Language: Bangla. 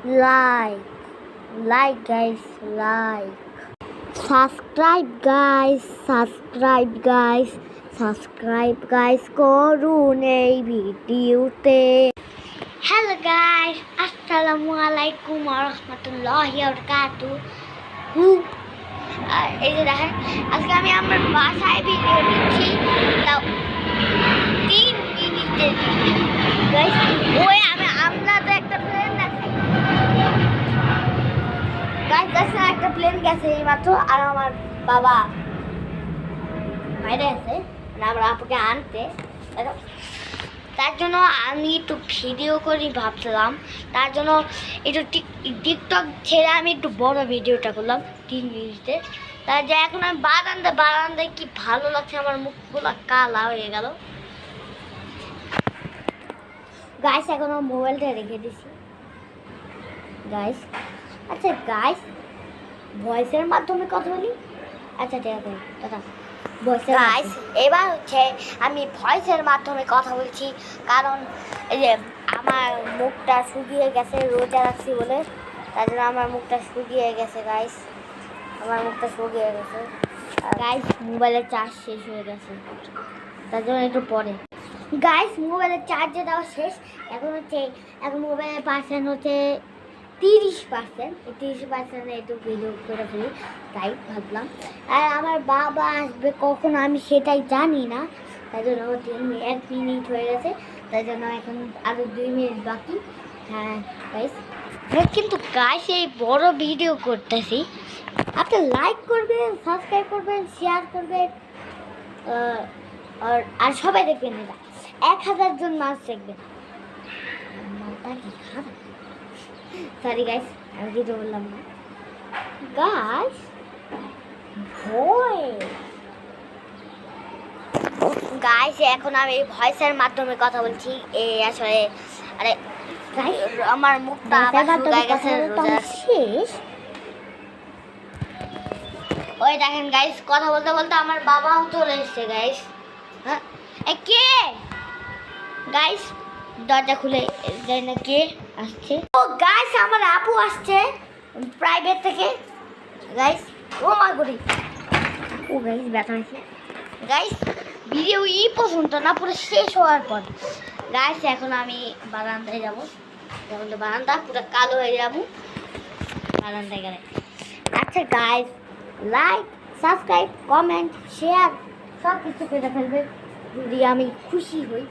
like guys, like subscribe guys করুন এই ভিডিওতে। হ্যালো গাইস, আসসালামু আলাইকুম ওয়া রাহমাতুল্লাহি ওয়া বারাকাতুহু। এই যে দেখেন, আজকে আমি আমার বাসায় ভিডিও দিচ্ছি, তাও 3 মিনিটের গাইস। ওই আমি আপনাদের একটা প্লেন দেখাই গাইস, একটা প্লেন গেছে এই মাত্র, আর আমার বাবা বাইরে আছে, আমরা আপুকে আনতে। তার জন্য আমি একটু ভিডিও করি ভাবছিলাম, তার জন্য একটু টিকটক ছেড়ে আমি একটু বড় ভিডিওটা করলাম 3 মিনিটে। তার যে এখন আমি বারান্দায় কি ভালো লাগছে, আমার মুখগুলো কালা হয়ে গেল গাইস। এখন আমার মোবাইলটা রেখে দিছি গাইস। আচ্ছা গাইস, ভয়েসের মাধ্যমে কথা বলি। আচ্ছা ঠিক আছে দাদা, গাইস এবার হচ্ছে আমি ভয়েসের মাধ্যমে কথা বলছি, কারণ এই যে আমার মুখটা শুকিয়ে গেছে, রোজা রাখছি বলে, তার জন্য আমার মুখটা শুকিয়ে গেছে গাইস, আমার মুখটা শুকিয়ে গেছে গাইস। মোবাইলের চার্জ শেষ হয়ে গেছে, তার জন্য একটু পরে গাইস মোবাইলের চার্জে দেওয়া শেষ। এখন মোবাইলের পার্সেন্ট হচ্ছে 30%। 30% একটু ভিডিও করে ফেলি, তাই ভাবলাম। আর আমার বাবা আসবে কখন আমি সেটাই জানি না, তাই জন্য 1 মিনিট হয়ে গেছে, তাই জন্য এখন আরও 2 মিনিট বাকি। হ্যাঁ গাইস, কিন্তু গাইস এই বড় ভিডিও করতেছি, আপনি লাইক করবেন, সাবস্ক্রাইব করবেন, শেয়ার করবেন, আর সবাই দেখবেন। এটা 1000 জন মানুষ দেখবেন। সরি গাইস, আমি কিছু বললাম না গাইস। গাইস এখন আমি ভয়েসের মাধ্যমে কথা বলছি। এই আসলে আরে আমার মুখটা শুকিয়ে গেছে, শেষ। ওই দেখেন গাইস, কথা বলতে বলতে আমার বাবাও চলে এসেছে গাইস। হ্যাঁ কে গাইস, দরজা খুলে যায় না, কে আসছে? ও গাইস, আমার আপু আসছে প্রাইভেট থেকে গাইস। ও মা গরি, ও গাইস ব্যথা হয়েছে গাইস। ভিডিও পর্যন্ত না, পুরো শেষ হওয়ার পর গাইস এখন আমি বারান্দায় যাবো। যখন তো বারান্দা পুরো কালো হয়ে যাবো বারান্দায় গেলে। আচ্ছা guys, like, subscribe, comment, share সব কিছু করে ফেলবে যদি আমি খুশি হই।